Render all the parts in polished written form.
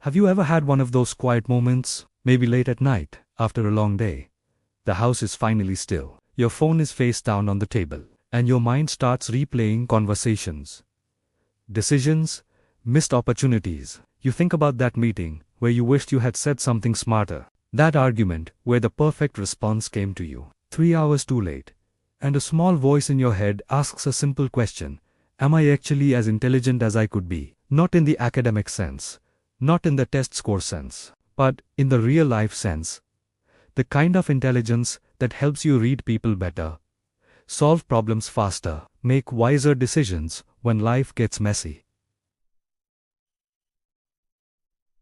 Have you ever had one of those quiet moments, maybe late at night, after a long day? The house is finally still, your phone is face down on the table, and your mind starts replaying conversations, decisions, missed opportunities. You think about that meeting where you wished you had said something smarter, that argument where the perfect response came to you 3 hours too late, and a small voice in your head asks a simple question: am I actually as intelligent as I could be? Not in the academic sense, not in the test score sense, but in the real life sense. The kind of intelligence that helps you read people better, solve problems faster, make wiser decisions when life gets messy.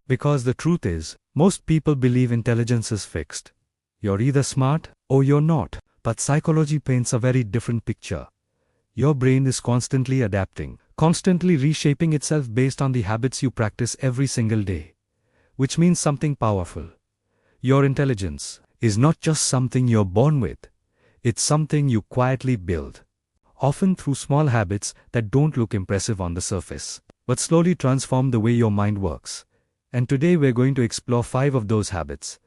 Because the truth is, most people believe intelligence is fixed. You're either smart or you're not. But psychology paints a very different picture. Your brain is constantly adapting, constantly reshaping itself based on the habits you practice every single day. Which means something powerful. Your intelligence is not just something you're born with. It's something you quietly build. Often through small habits that don't look impressive on the surface, but slowly transform the way your mind works. And today we're going to explore 5 of those habits.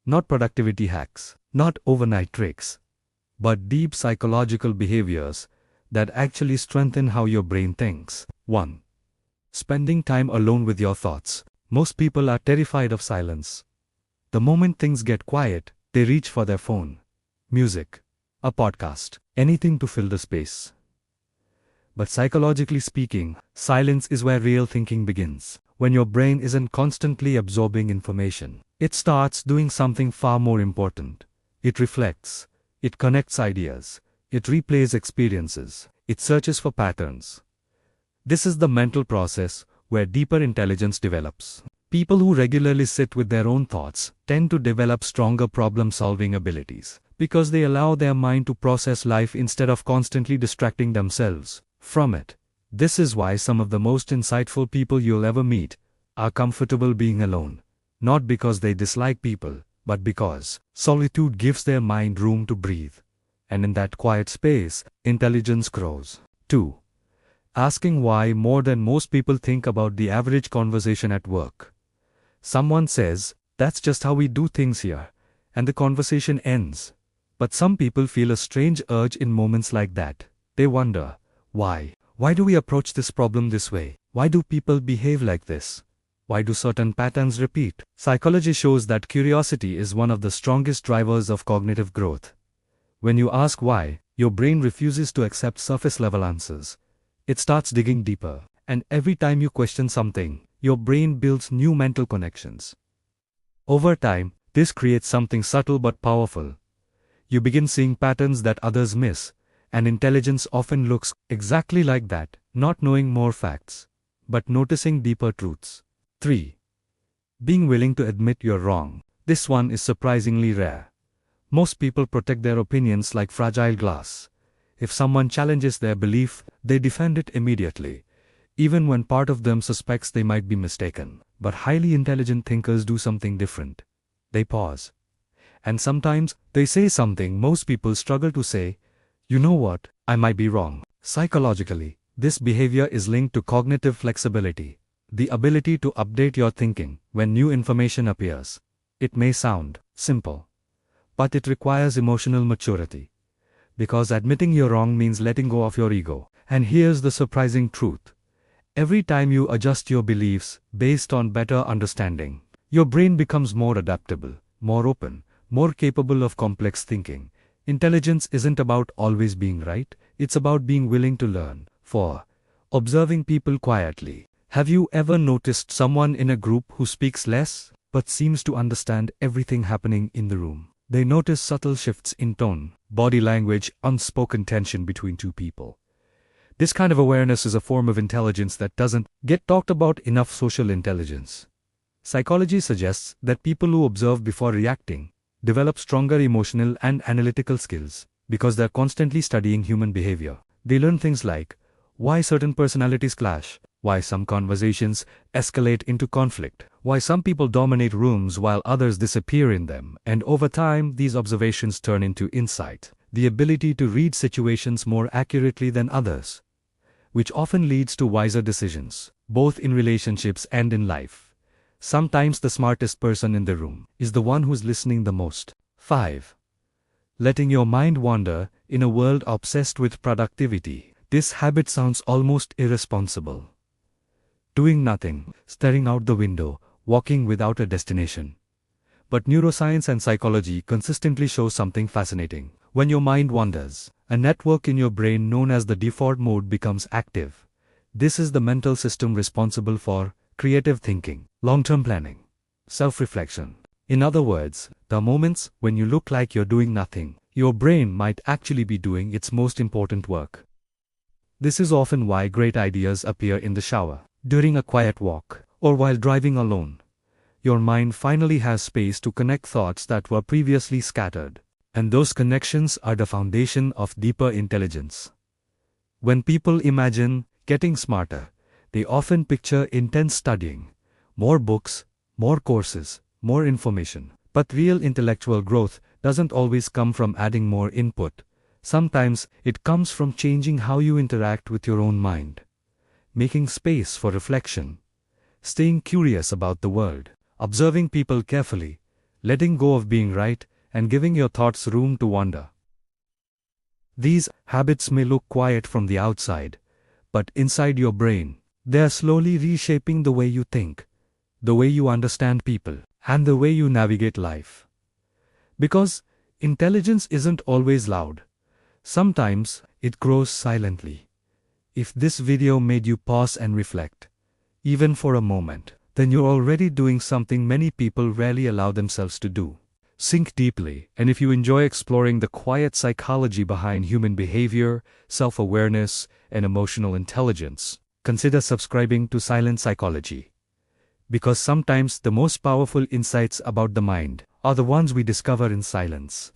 Not productivity hacks, not overnight tricks, but deep psychological behaviors that actually strengthen how your brain thinks. 1. Spending time alone with your thoughts. Most people are terrified of silence. The moment things get quiet, they reach for their phone, music, a podcast, anything to fill the space. But psychologically speaking, silence is where real thinking begins. When your brain isn't constantly absorbing information, it starts doing something far more important. It reflects. It connects ideas. It replays experiences. It searches for patterns. This is the mental process where deeper intelligence develops. People who regularly sit with their own thoughts tend to develop stronger problem-solving abilities because they allow their mind to process life instead of constantly distracting themselves from it. This is why some of the most insightful people you'll ever meet are comfortable being alone, not because they dislike people, but because solitude gives their mind room to breathe. And in that quiet space, intelligence grows. 2. Asking why more than most people think about the average conversation at work. Someone says, "That's just how we do things here," and the conversation ends. But some people feel a strange urge in moments like that. They wonder, why? Why do we approach this problem this way? Why do people behave like this? Why do certain patterns repeat? Psychology shows that curiosity is one of the strongest drivers of cognitive growth. When you ask why, your brain refuses to accept surface-level answers. It starts digging deeper, and every time you question something, your brain builds new mental connections. Over time, this creates something subtle but powerful. You begin seeing patterns that others miss, and intelligence often looks exactly like that, not knowing more facts, but noticing deeper truths. 3. Being willing to admit you're wrong. This one is surprisingly rare. Most people protect their opinions like fragile glass. If someone challenges their belief, they defend it immediately, even when part of them suspects they might be mistaken. But highly intelligent thinkers do something different. They pause. And sometimes, they say something most people struggle to say: "You know what, I might be wrong." Psychologically, this behavior is linked to cognitive flexibility, the ability to update your thinking when new information appears. It may sound simple, but it requires emotional maturity. Because admitting you're wrong means letting go of your ego. And here's the surprising truth. Every time you adjust your beliefs based on better understanding, your brain becomes more adaptable, more open, more capable of complex thinking. Intelligence isn't about always being right, it's about being willing to learn. 4. Observing people quietly. Have you ever noticed someone in a group who speaks less, but seems to understand everything happening in the room? They notice subtle shifts in tone, body language, unspoken tension between two people. This kind of awareness is a form of intelligence that doesn't get talked about enough. Social intelligence. Psychology suggests that people who observe before reacting develop stronger emotional and analytical skills because they're constantly studying human behavior. They learn things like why certain personalities clash, why some conversations escalate into conflict, why some people dominate rooms while others disappear in them, and over time these observations turn into insight, the ability to read situations more accurately than others, which often leads to wiser decisions, both in relationships and in life. Sometimes the smartest person in the room is the one who's listening the most. 5. Letting your mind wander in a world obsessed with productivity. This habit sounds almost irresponsible. Doing nothing, staring out the window, walking without a destination. But neuroscience and psychology consistently show something fascinating. When your mind wanders, a network in your brain known as the default mode becomes active. This is the mental system responsible for creative thinking, long-term planning, self-reflection. In other words, the moments when you look like you're doing nothing, your brain might actually be doing its most important work. This is often why great ideas appear in the shower, during a quiet walk, or while driving alone. Your mind finally has space to connect thoughts that were previously scattered. And those connections are the foundation of deeper intelligence. When people imagine getting smarter, they often picture intense studying, more books, more courses, more information. But real intellectual growth doesn't always come from adding more input. Sometimes it comes from changing how you interact with your own mind, making space for reflection, staying curious about the world, observing people carefully, letting go of being right, and giving your thoughts room to wander. These habits may look quiet from the outside, but inside your brain, they are slowly reshaping the way you think, the way you understand people, and the way you navigate life. Because intelligence isn't always loud. Sometimes it grows silently. If this video made you pause and reflect, even for a moment, then you're already doing something many people rarely allow themselves to do. Think deeply, and if you enjoy exploring the quiet psychology behind human behavior, self-awareness, and emotional intelligence, consider subscribing to Siilent Psychology. Because sometimes the most powerful insights about the mind are the ones we discover in silence.